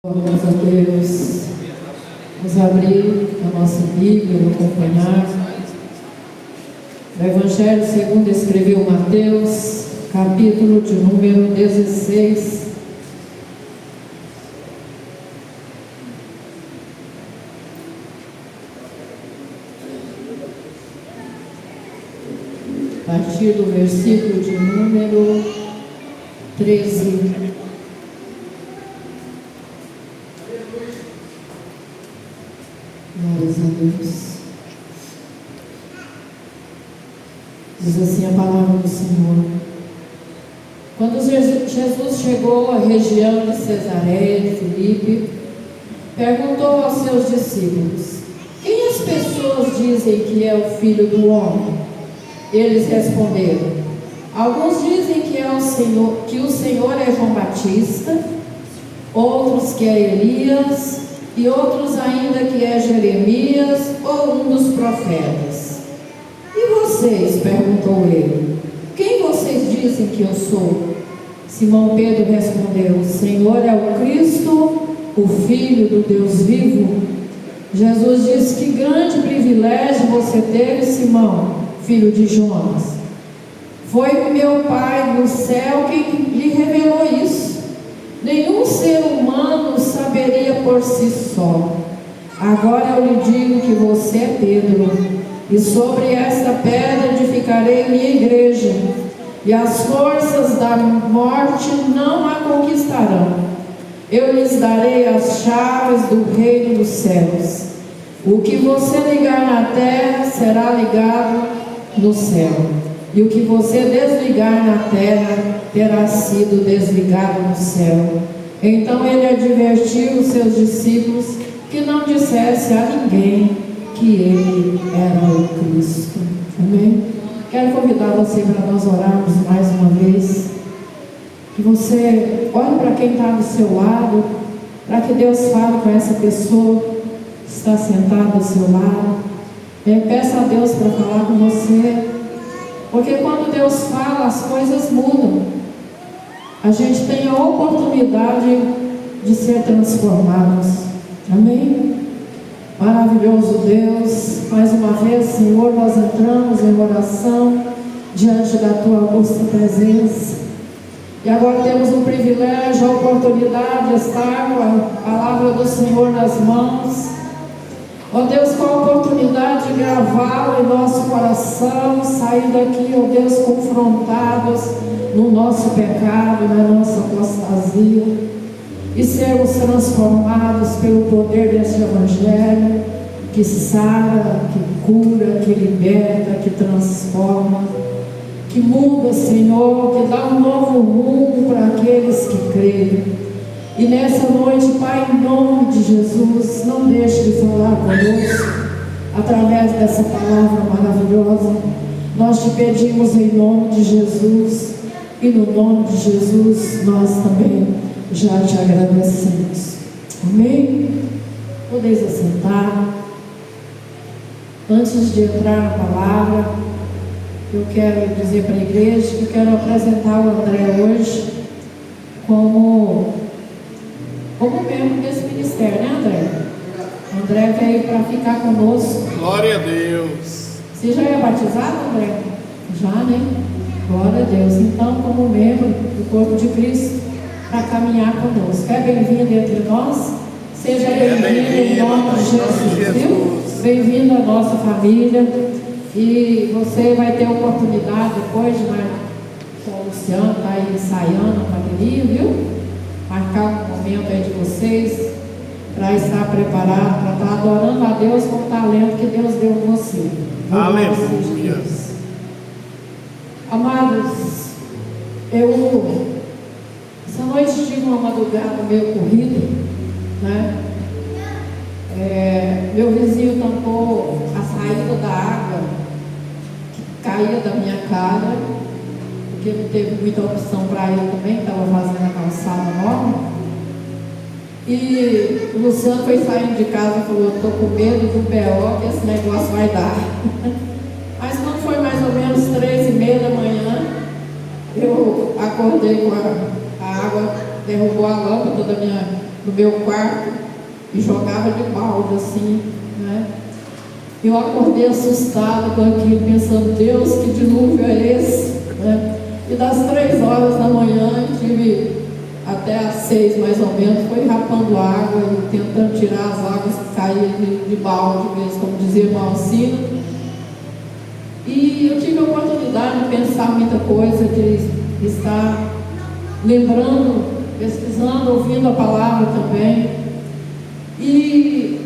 Glórias a Deus. Vamos abrir a nossa Bíblia e acompanhar o Evangelho segundo escreveu Mateus, capítulo de número 16. A partir do versículo de número 13. Glórias a Deus. Diz assim a palavra do Senhor. Quando Jesus chegou à região de Cesareia de Filipe, perguntou aos seus discípulos: quem as pessoas dizem que é o Filho do Homem? Eles responderam: alguns dizem que o Senhor é João Batista, outros que é Elias, e outros ainda que é Jeremias ou um dos profetas. E vocês? Perguntou ele. Quem vocês dizem que eu sou? Simão Pedro respondeu: Senhor, é o Cristo, o Filho do Deus vivo. Jesus disse: que grande privilégio você teve, Simão, filho de Jonas. Foi meu Pai no céu quem lhe revelou isso. Nenhum ser humano saberia por si só. Agora eu lhe digo que você é Pedro, e sobre esta pedra edificarei minha igreja, e as forças da morte não a conquistarão. Eu lhes darei as chaves do reino dos céus. O que você ligar na terra será ligado no céu, e o que você desligar na terra terá sido desligado no céu. Então ele advertiu os seus discípulos que não dissesse a ninguém que ele era o Cristo. Amém? Quero convidar você para nós orarmos mais uma vez. Que você olhe para quem está do seu lado, para que Deus fale com essa pessoa que está sentada ao seu lado. Peça a Deus para falar com você. Porque quando Deus fala, as coisas mudam. A gente tem a oportunidade de ser transformados. Amém? Maravilhoso Deus. Mais uma vez, Senhor, nós entramos em oração diante da Tua augusta presença. E agora temos o privilégio, a oportunidade de estar com a palavra do Senhor nas mãos. Ó Deus, com a oportunidade de gravá-lo em nosso coração, sair daqui, ó Deus, confrontados no nosso pecado, na nossa apostasia, e sermos transformados pelo poder deste Evangelho, que sara, que cura, que liberta, que transforma, que muda, Senhor, que dá um novo rumo para aqueles que creem. E nessa noite, Pai, em nome de Jesus, não deixe de falar conosco através dessa palavra maravilhosa. Nós te pedimos em nome de Jesus, e no nome de Jesus nós também já te agradecemos. Amém? Podeis assentar. Antes de entrar na palavra, eu quero dizer para a igreja que eu quero apresentar o André hoje como membro desse ministério, né, André? André veio para ficar conosco. Glória a Deus. Você já é batizado, André? Já, né? Glória a Deus. Então, como membro do corpo de Cristo, para caminhar conosco. É bem-vindo entre nós? Seja bem-vindo em nome de Jesus, viu? Bem-vindo à nossa família. E você vai ter a oportunidade depois de com o Luciano, tá aí ensaiando a bateria, viu? Marcar um momento aí de vocês para estar preparado, para estar adorando a Deus com o talento que Deus deu a você. Aleluia. Amados, essa noite tive uma madrugada meio corrida, né? Meu vizinho tampou a saída da água que caía da minha cara, porque não teve muita opção para ele também, estava fazendo a calçada nova. E o Luciano foi saindo de casa e falou: estou com medo do BO que esse negócio vai dar. Mas quando foi mais ou menos 3h30 da manhã, eu acordei com a água, derrubou a lâmpada do no meu quarto e jogava de balde assim, né? Eu acordei assustada com aquilo, pensando, Deus, que dilúvio é esse? Né? E das 3 horas da manhã, tive até às 6 mais ou menos, foi rapando água e tentando tirar as águas que caíam de balde mesmo, como dizia o irmão Alcino. E eu tive a oportunidade de pensar muita coisa, de estar lembrando, pesquisando, ouvindo a palavra também. E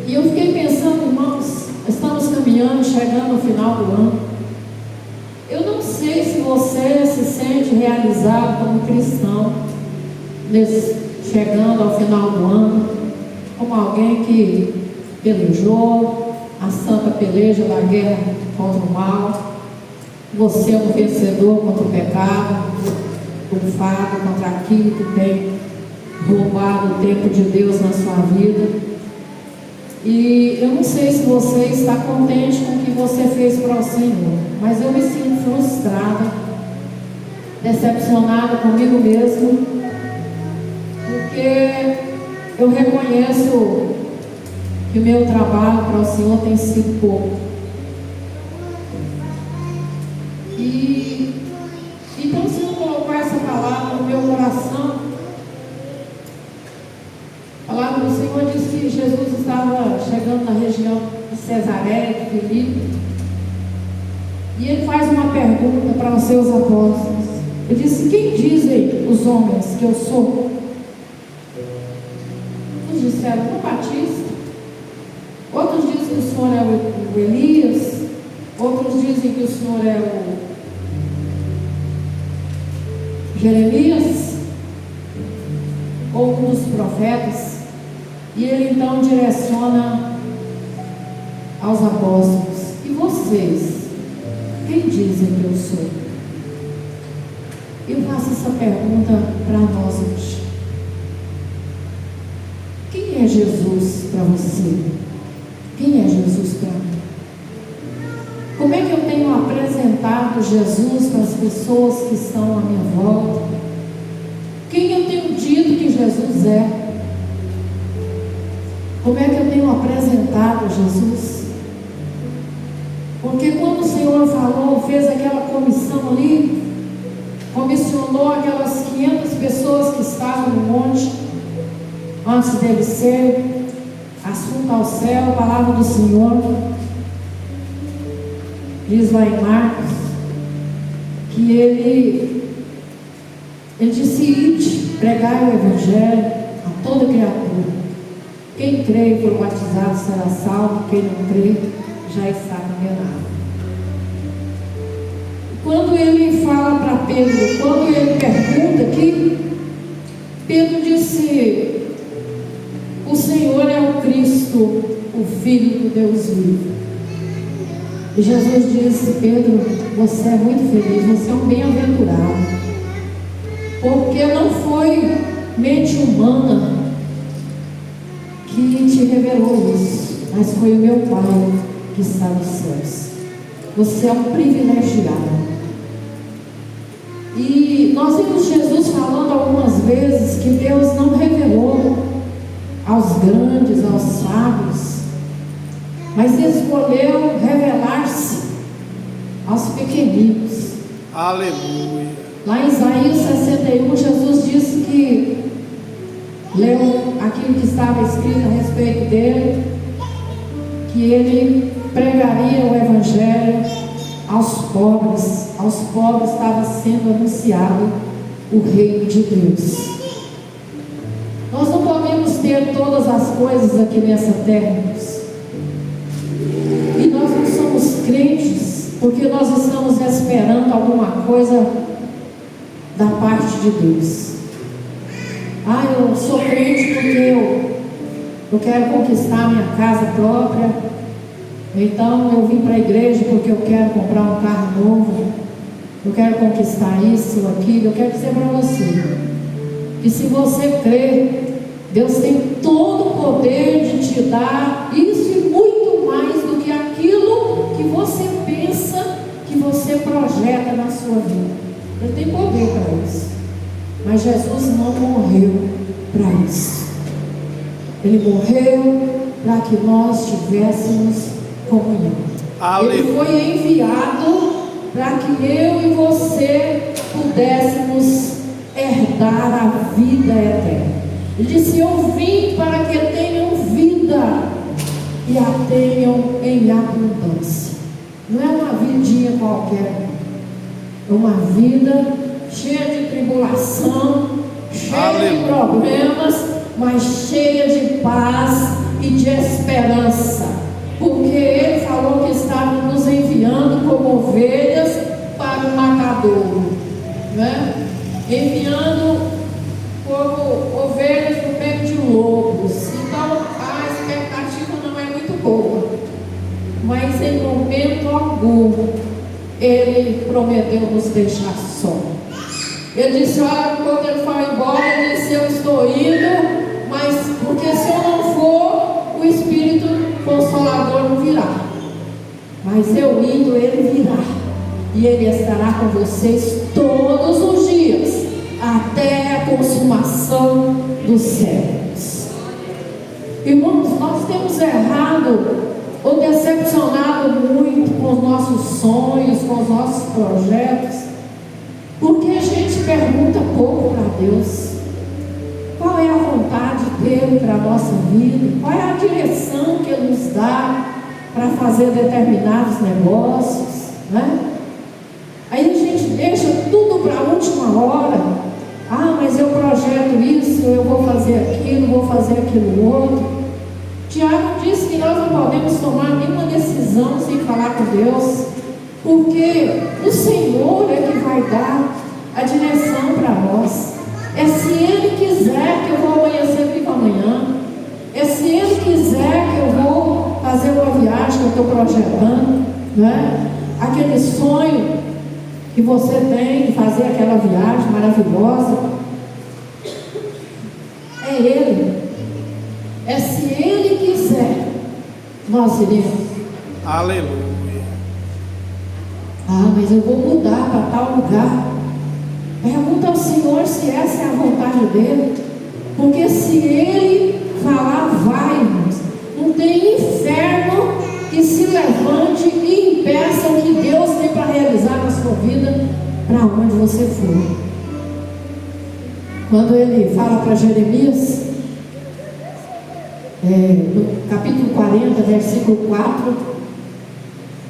eu fiquei pensando, irmãos, estamos caminhando, chegando no final do ano. Eu não sei se você se sente realizado como cristão, chegando ao final do ano, como alguém que pelejou a santa peleja da guerra contra o mal. Você é um vencedor contra o pecado, triunfado contra aquilo que tem roubado o tempo de Deus na sua vida. E eu não sei se você está contente com o que você fez para o Senhor, mas eu me sinto frustrada, decepcionada comigo mesmo, porque eu reconheço que o meu trabalho para o Senhor tem sido pouco. E então o Senhor colocou essa palavra no meu coração. A palavra do Senhor diz que Jesus estava chegando na região de Cesareia, de Filipe, e ele faz uma pergunta para os seus apóstolos. Ele disse: quem dizem os homens que eu sou? Uns disseram João Batista, outros dizem que o Senhor é o Elias, outros dizem que o Senhor é o Jeremias, ou um dos profetas. E ele então direciona aos apóstolos: e vocês, quem dizem que eu sou? Eu faço essa pergunta para nós hoje. Quem é Jesus para você? Quem é Jesus para mim? Como é que eu tenho apresentado Jesus para as pessoas que estão à minha volta? Quem eu tenho dito que Jesus é? Como é que eu tenho apresentado Jesus? Porque quando o Senhor falou, fez aquela comissão ali, comissionou aquelas 500 pessoas que estavam no monte, antes dele ser assunto ao céu, a palavra do Senhor diz lá em Marcos, que ele disse: ide, pregai o Evangelho a toda criatura. Quem crê e for batizado será salvo, quem não crê já está condenado. Quando ele fala para Pedro, quando ele pergunta aqui, Pedro disse: o Senhor é o Cristo, o Filho do Deus vivo. E Jesus disse: Pedro, você é muito feliz, você é um bem-aventurado, porque não foi mente humana que te revelou isso, mas foi o meu Pai que está nos céus. Você é um privilegiado. E nós vimos Jesus falando algumas vezes que Deus não revelou aos grandes, aos sábios, mas escolheu revelar-se aos pequeninos. Aleluia. Lá em Isaías 61, Jesus disse que leu aquilo que estava escrito a respeito dele, que ele pregaria o Evangelho aos pobres estava sendo anunciado o reino de Deus. Nós não podemos ter todas as coisas aqui nessa terra, e nós não somos crentes porque nós estamos esperando alguma coisa da parte de Deus. Eu sou crente porque eu quero conquistar minha casa própria. Então eu vim para a igreja porque eu quero comprar um carro novo. Eu quero conquistar isso ou aquilo. Eu quero dizer para você que se você crer, Deus tem todo o poder de te dar isso e muito mais do que aquilo que você pensa, que você projeta na sua vida. Ele tem poder para isso. Mas Jesus não morreu para isso. Ele morreu para que nós tivéssemos comunhão. Ele foi enviado para que eu e você pudéssemos herdar a vida eterna. Ele disse: eu vim para que tenham vida e a tenham em abundância. Não é uma vidinha qualquer, é uma vida cheia de tribulação, cheia de problemas, mas cheia de paz e de esperança, porque Ele falou que estava nos enviando como ovelhas para o matadouro, né? Enviando como ovelhas no meio de lobos. Então a expectativa não é muito boa, mas em momento algum Ele prometeu nos deixar só. Ele disse: olha, quando Ele foi embora, Ele disse: eu estou indo, mas porque se eu não for, o Espírito Consolador não virá, mas eu indo, Ele virá, e Ele estará com vocês todos os dias, até a consumação dos séculos. Irmãos, nós temos errado ou decepcionado muito com os nossos sonhos, com os nossos projetos, porque a gente pergunta pouco para Deus. Qual é a vontade dele para a nossa vida? Qual é a direção que Ele nos dá para fazer determinados negócios, né? Aí a gente deixa tudo para a última hora. Ah, mas eu projeto isso, eu vou fazer aquilo, vou fazer aquilo outro. Tiago disse que nós não podemos tomar nenhuma decisão sem falar com Deus, porque o Senhor é que vai dar a direção para nós. É se Ele quiser que eu vou amanhecer vivo amanhã, é se Ele quiser que eu vou fazer uma viagem que eu estou projetando, né? Aquele sonho que você tem de fazer aquela viagem maravilhosa, é Ele. É se Ele quiser, nós iremos. Aleluia. Ah, mas eu vou mudar para tal lugar. Pergunta ao Senhor se essa é a vontade dele, porque se Ele falar, vai, irmãos. Não tem inferno que se levante e impeça o que Deus tem para realizar na sua vida, para onde você for. Quando Ele fala para Jeremias, no capítulo 40, versículo 4,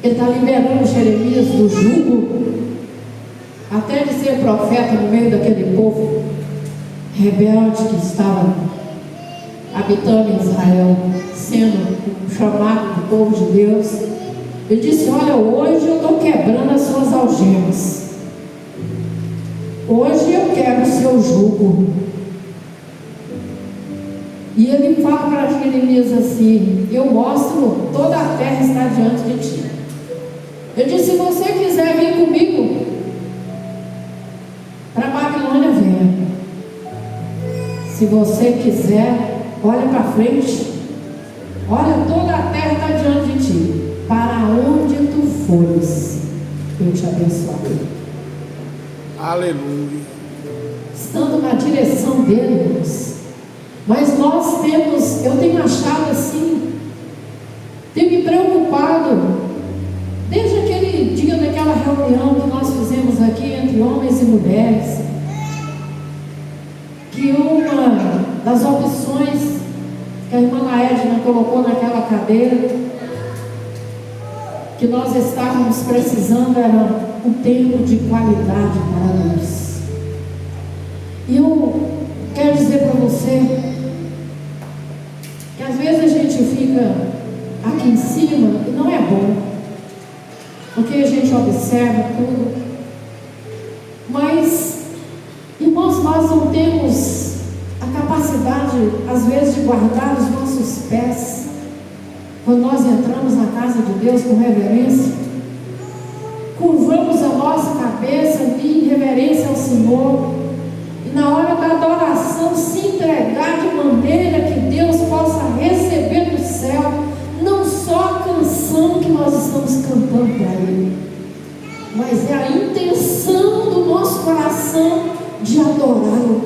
Ele está liberando Jeremias do jugo, até de ser profeta no meio daquele povo rebelde que estava habitando em Israel, sendo chamado do povo de Deus. Ele disse: olha, hoje eu estou quebrando as suas algemas, hoje eu quebro o seu jugo. E ele fala para Jeremias assim: eu mostro, toda a terra está diante de ti. Ele disse: se você quiser vir comigo para Babilônia, venha. Se você quiser, olha para frente, olha, toda a terra está diante de ti. Para onde tu fores, eu te abençoarei. Aleluia. Estando na direção dele, irmãos. Mas nós temos, eu tenho achado assim, tenho me preocupado, desde aquele dia daquela reunião que nós fizemos aqui entre homens e mulheres, que uma das opções que a irmã Laedna colocou naquela cadeira, que nós estávamos precisando, era um tempo de qualidade para Deus. E eu quero dizer para você que às vezes a gente fica aqui em cima e não é bom, porque a gente observa tudo, mas, irmãos, nós não temos a capacidade às vezes de guardar os nossos pés quando nós entramos na casa de Deus com reverência, curvamos a nossa cabeça em reverência ao Senhor, e na hora da adoração se entregar de maneira que Deus possa receber do céu não só a canção que nós estamos cantando para Ele, mas é a intenção do nosso coração de adorá-lo.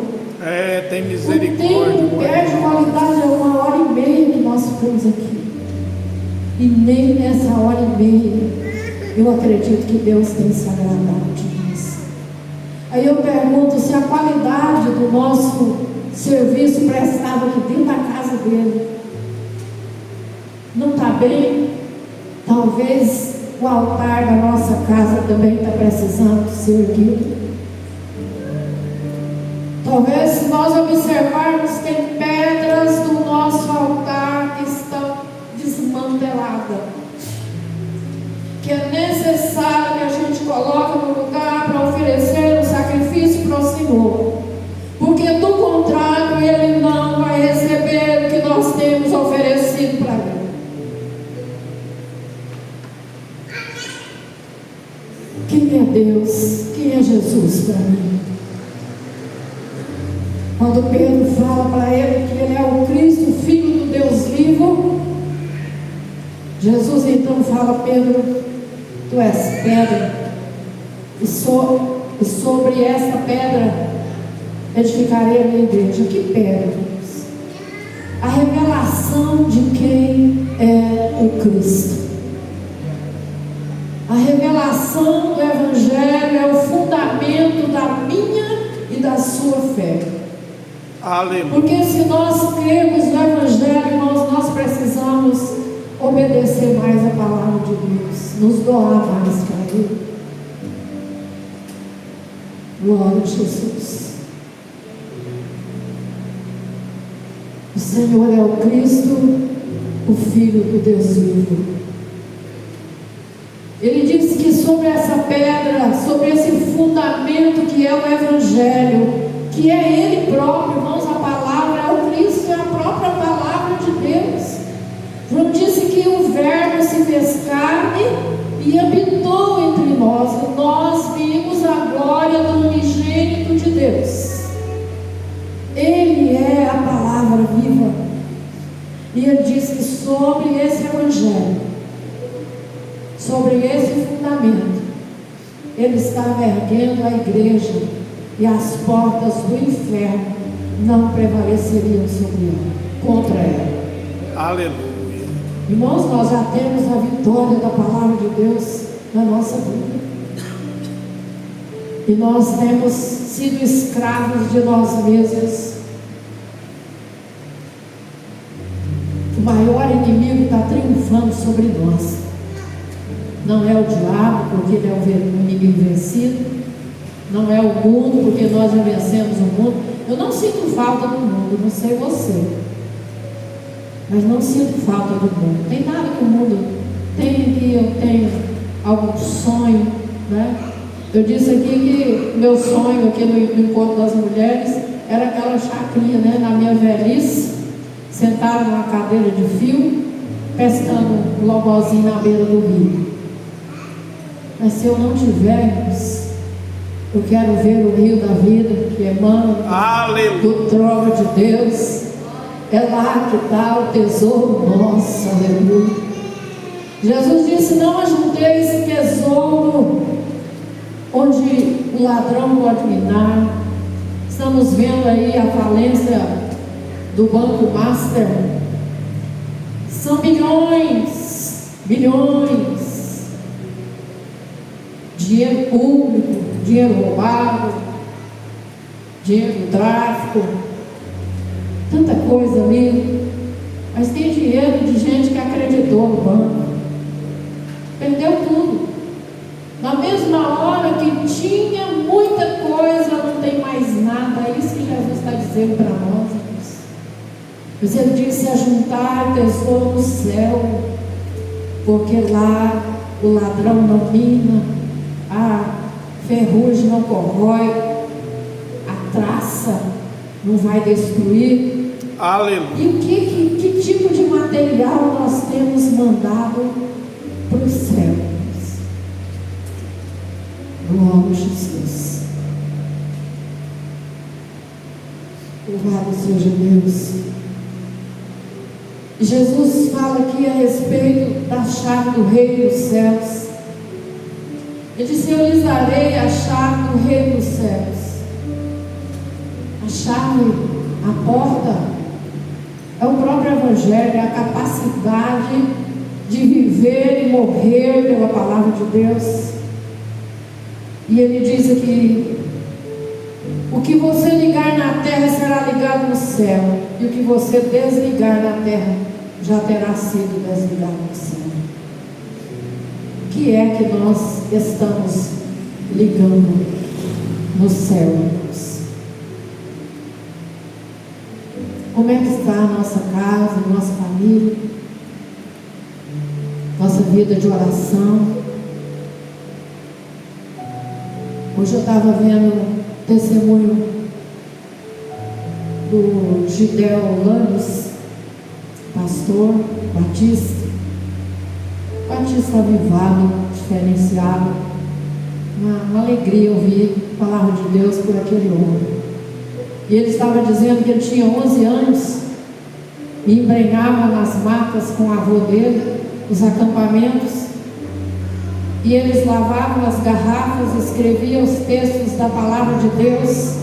tem O misericórdia. tempo perde qualidade, é 1h30 que nós ficamos aqui. E nem nessa 1h30 eu acredito que Deus tem se agradado de nós. Aí eu pergunto se a qualidade do nosso serviço prestado aqui dentro da casa dele não está bem. Talvez o altar da nossa casa também está precisando ser erguido. Talvez, se nós observarmos, tem pedras do nosso altar que estão desmanteladas, que é necessário que a gente coloque no lugar para oferecer um sacrifício para o Senhor, porque do contrário Ele não vai receber o que nós temos oferecido para Ele. Quem é Deus? Quem é Jesus para mim? Quando Pedro fala para ele que ele é o Cristo, Filho do Deus vivo, Jesus então fala: Pedro, tu és pedra, e sobre essa pedra edificarei a minha igreja. Que pedra? A revelação de quem é o Cristo. A revelação do Evangelho é o fundamento da minha e da sua fé. Aleluia. Porque se nós cremos no Evangelho, irmãos, nós precisamos obedecer mais a palavra de Deus, nos doar mais para Ele. Glória a Jesus. O Senhor é o Cristo, o Filho do Deus vivo. Ele disse que sobre essa pedra, sobre esse fundamento que é o Evangelho, que é Ele próprio, irmãos, a palavra é o Cristo, é a própria palavra de Deus. João disse que o Verbo se fez carne e habitou entre nós, e nós vimos a glória do unigênito de Deus. Ele é a palavra viva. E Ele disse que sobre esse Evangelho, sobre esse fundamento, Ele estava erguendo a igreja, e as portas do inferno não prevaleceriam sobre ela, contra ela. Aleluia. Irmãos, nós já temos a vitória da palavra de Deus na nossa vida. E nós temos sido escravos de nós mesmos. O maior inimigo está triunfando sobre nós. Não é o diabo, porque ele é o inimigo vencido. Não é o mundo, porque nós já vencemos o mundo. Eu não sinto falta do mundo, não sei você, mas não sinto falta do mundo. Tem nada que o mundo tem que eu tenho algum sonho, né? Eu disse aqui que meu sonho aqui no encontro das mulheres era aquela chacrinha, né? Na minha velhice, sentada numa cadeira de fio, pescando um lobozinho na beira do rio. Mas se eu não tivermos, eu quero ver o rio da vida que emana do trono de Deus. É lá que está o tesouro nosso, aleluia. Jesus disse: não ajunteis esse tesouro onde o ladrão pode minar. Estamos vendo aí a falência do Banco Master. São bilhões, dinheiro público, dinheiro roubado, dinheiro do tráfico, tanta coisa ali. Mas tem dinheiro de gente que acreditou no banco, perdeu tudo. Na mesma hora que tinha muita coisa, não tem mais nada. É isso que Jesus está dizendo para nós. Mas Ele disse: ajuntar tesouro no céu, porque lá o ladrão não mina, a ferrugem não corrói, a traça não vai destruir. Aleluia. E que tipo de material nós temos mandado para os céus? Glória a Jesus. Louvado seja Deus. Jesus fala aqui a respeito da chave do reino dos céus. Ele disse: eu lhes darei a chave do reino dos céus. A chave A porta é o próprio Evangelho, é a capacidade de viver e morrer pela palavra de Deus. E ele diz aqui: o que você ligar na terra será ligado no céu, e o que você desligar na terra já terá sido desligado no céu. O que é que nós estamos ligando no céu, irmãos? Como é que está a nossa casa, a nossa família, nossa vida de oração? Hoje eu estava vendo o testemunho do Gidel Lanes, pastor batista avivado, diferenciado. Uma alegria ouvir a palavra de Deus por aquele homem. E ele estava dizendo que ele tinha 11 anos e embrenhava nas matas com o avô dele, os acampamentos, e eles lavavam as garrafas, escreviam os textos da palavra de Deus,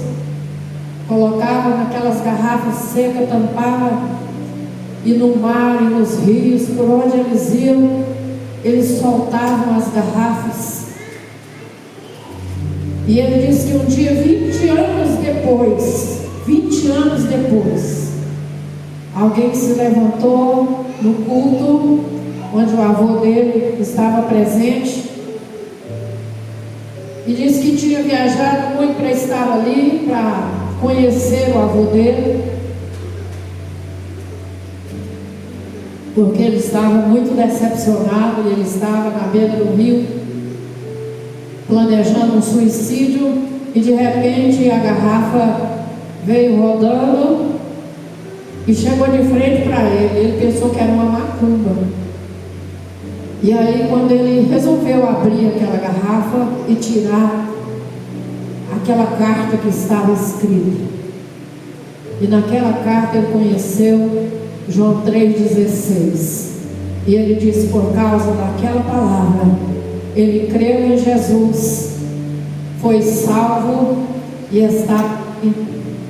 colocavam naquelas garrafas secas, tampavam, e no mar e nos rios, por onde eles iam, eles soltavam as garrafas. E ele disse que um dia, 20 anos depois, alguém se levantou no culto, onde o avô dele estava presente, e disse que tinha viajado muito para estar ali, para conhecer o avô dele, porque ele estava muito decepcionado, e ele estava na beira do rio, planejando um suicídio, e de repente a garrafa veio rodando e chegou de frente para ele. Ele pensou que era uma macumba. E aí, quando ele resolveu abrir aquela garrafa e tirar aquela carta que estava escrita, e naquela carta ele conheceu João 3,16, e ele disse: por causa daquela palavra, ele creu em Jesus, foi salvo e está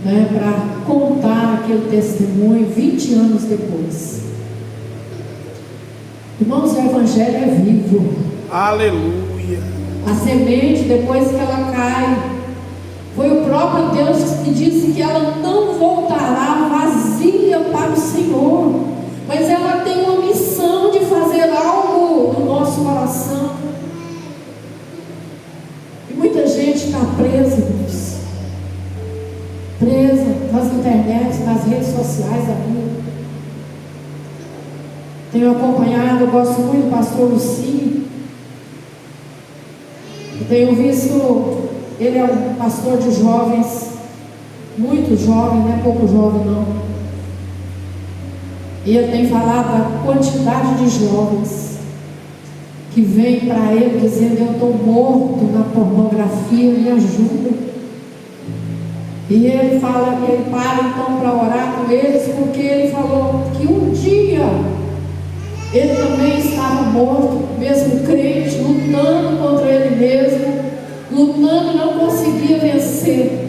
para contar aquele testemunho 20 anos depois. Irmãos, o Evangelho é vivo. Aleluia. A semente, depois que ela cai, foi o próprio Deus que disse que ela não voltará vazia para o Senhor, mas ela tem uma missão de fazer algo no nosso coração. E muita gente está presa, irmãos, presa nas internets, nas redes sociais da vida. Tenho acompanhado, eu gosto muito do pastor Lucinho. Tenho visto, ele é um pastor de jovens, muito jovem, não é pouco jovem não. E ele tem falado da quantidade de jovens que vêm para ele dizendo: eu estou morto na pornografia, me ajuda. E ele fala, ele para então para orar com eles, porque ele falou que um dia ele também estava morto, mesmo crente, lutando contra ele mesmo, lutando e não conseguia vencer.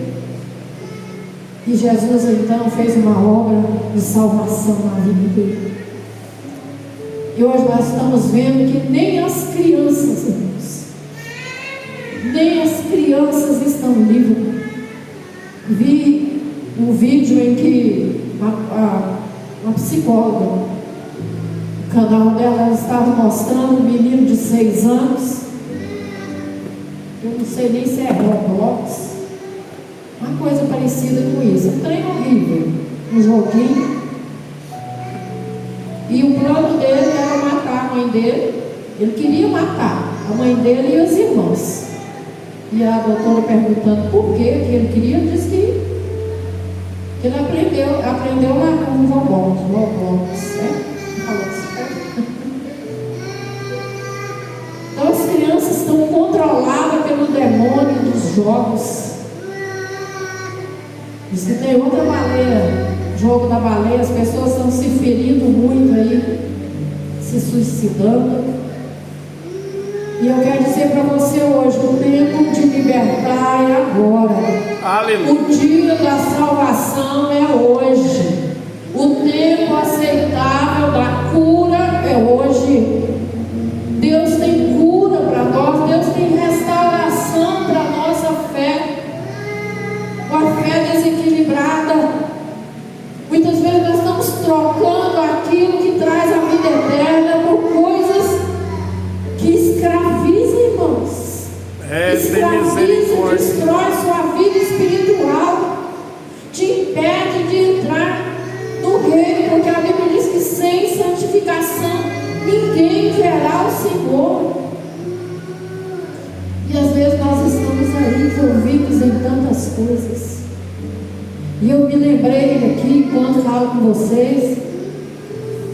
E Jesus então fez uma obra de salvação na vida dele. E hoje nós estamos vendo que nem as crianças, irmãos, nem as crianças estão livres. Vi um vídeo em que uma psicóloga, o canal dela, estava mostrando um menino de 6 anos, eu não sei nem se é Roblox, uma coisa parecida com isso, um trem horrível, um joguinho, e o plano dele era matar a mãe dele. Ele queria matar a mãe dele e os irmãos. E a doutora perguntando por que ele queria, ele disse que ele aprendeu lá com o Roblox, né? Então as crianças estão controladas pelo demônio dos jogos. Diz que tem outra baleia, jogo da baleia, as pessoas estão se ferindo muito aí, se suicidando. E eu quero dizer para você hoje, o tempo de libertar é agora. Aleluia. O dia da salvação é hoje. O tempo aceitável da cura é hoje. Deus tem cura para nós, Deus tem restauração para a nossa fé. Uma fé desequilibrada. Muitas vezes nós estamos trocando aquilo que traz a vida eterna por coisas que escravizam, irmãos. Escraviza, destrói sua vida espiritual, te impede de entrar no reino, porque a Bíblia diz que sem santificação ninguém verá o Senhor. E às vezes nós estamos aí envolvidos em tantas coisas. E eu me lembrei aqui, enquanto falo com vocês,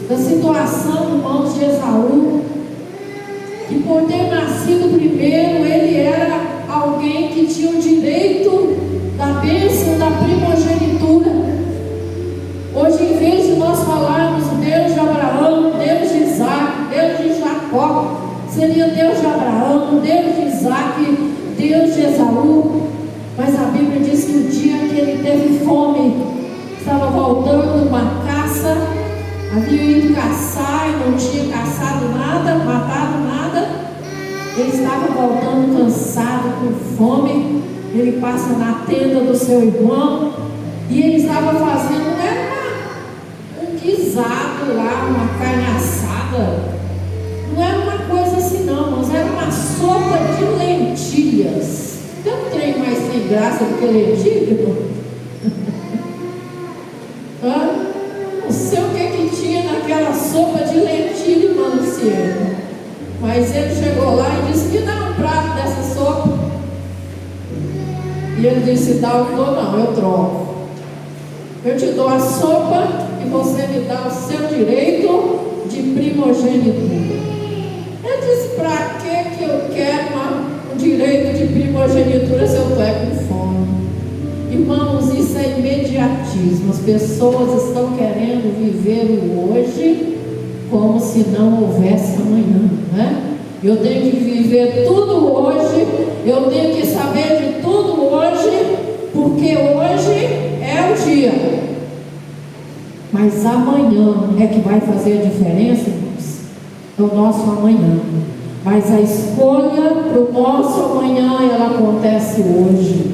da situação, irmãos, de Esaú, que por ter nascido primeiro, ele era alguém que tinha o direito da bênção da primogenitura. Hoje, em vez de nós falarmos Deus de Abraão, Deus de Isaac, Deus de Jacó, seria Deus de Abraão, Deus de Isaac, Deus de Esaú. Mas a Bíblia diz que o dia que ele teve fome, estava voltando de uma caça, havia ido caçar e não tinha caçado nada, matado nada. Ele estava voltando cansado, com fome. Ele passa na tenda do seu irmão e ele estava fazendo, não era um guisado lá, uma carne assada, não era uma coisa assim não, mas era uma sopa de lentilhas. Tem um trem mais sem graça do que lentilha? Não sei o que tinha naquela sopa de lentilha, irmão Luciano. Mas ele chegou lá e disse: me dá um prato dessa sopa. E ele disse: dá ou não, eu troco. Eu te dou a sopa e você me dá o seu direito de primogenitura. Ele disse: para que eu quero um direito de primogenitura se eu estou com fome? Irmãos, isso é imediatismo. As pessoas estão querendo viver o hoje como se não houvesse amanhã, né? Eu tenho que viver tudo hoje, eu tenho que saber de tudo hoje, porque hoje é o dia. Mas amanhã é que vai fazer a diferença, irmãos. É o nosso amanhã. Mas a escolha para o nosso amanhã, ela acontece hoje.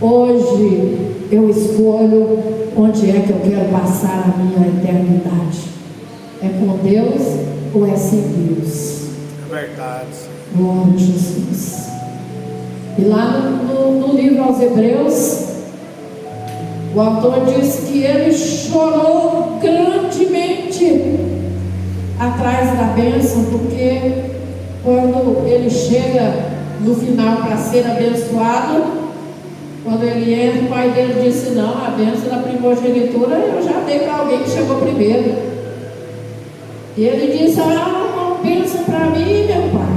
Hoje eu escolho onde é que eu quero passar a minha eternidade. É com Deus ou é sem Deus? É verdade. Glória a Jesus. E lá no livro aos Hebreus, o autor diz que ele chorou grandemente atrás da bênção, porque quando ele chega no final para ser abençoado, quando ele entra, o pai dele disse: não, a bênção da primogenitura eu já dei para alguém que chegou primeiro. E ele disse: uma bênção para mim, meu pai,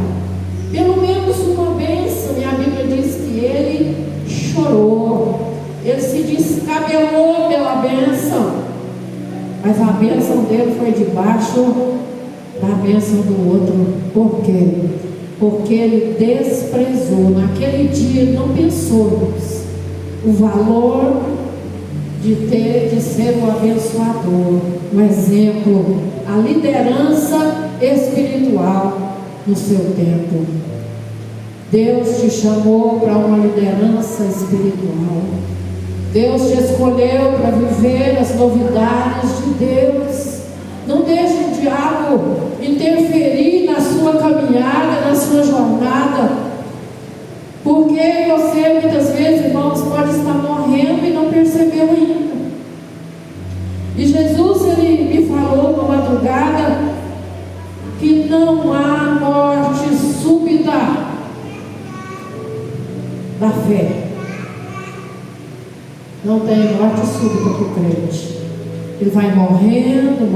pelo menos uma bênção. E a Bíblia diz que ele chorou, ele se descabelou pela bênção, mas a bênção dele foi debaixo da bênção do outro. Por quê? Porque ele desprezou. Naquele dia ele não pensou o valor de ser um abençoador, um exemplo, a liderança espiritual no seu tempo. Deus te chamou para uma liderança espiritual. Deus te escolheu para viver as novidades de Deus. Não deixe o diabo interferir na sua caminhada, na sua jornada, porque você muitas vezes, irmãos, pode estar morrendo e não percebeu ainda. E Jesus, ele me falou na madrugada que não há morte súbita da fé. Não tem morte súbita para o crente. Ele vai morrendo,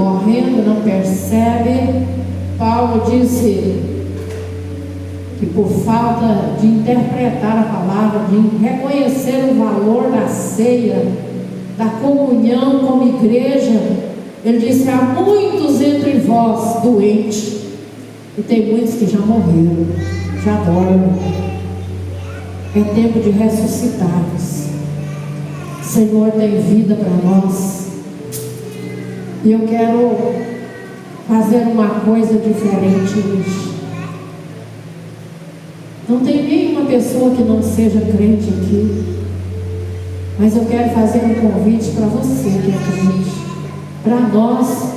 não percebe. Paulo disse que por falta de interpretar a palavra, de reconhecer o valor da ceia, da comunhão como igreja, ele disse: há muitos entre vós doentes. E tem muitos que já morreram, já dormem. É tempo de ressuscitarmos. O Senhor tem vida para nós. E eu quero fazer uma coisa diferente hoje. Não tem nenhuma pessoa que não seja crente aqui. Mas eu quero fazer um convite para você que é crente. Para nós.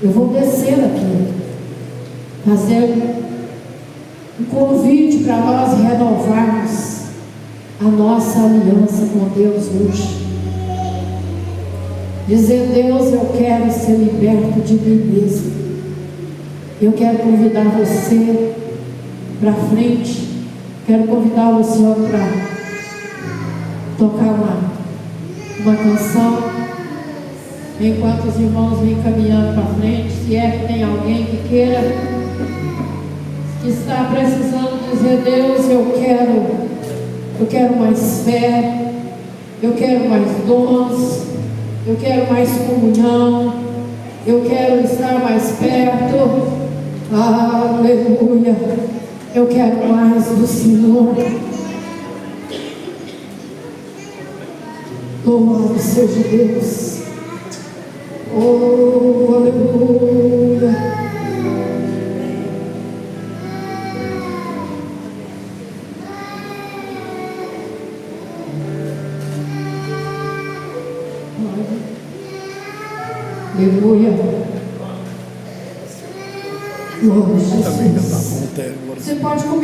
Eu vou descer aqui. Fazer um convite para nós renovarmos a nossa aliança com Deus hoje. Dizer: Deus, eu quero ser liberto de mim mesmo. Eu quero convidar você para frente. Quero convidar o Senhor para tocar uma canção. Enquanto os irmãos vêm caminhando para frente, se é que tem alguém que queira, que está precisando dizer: Deus, eu quero mais fé, eu quero mais dons, eu quero mais comunhão, eu quero estar mais perto. Aleluia! Eu quero mais do Senhor. Louvado seja Deus. Oh, aleluia. Aleluia. Glória a Jesus. Você pode começar.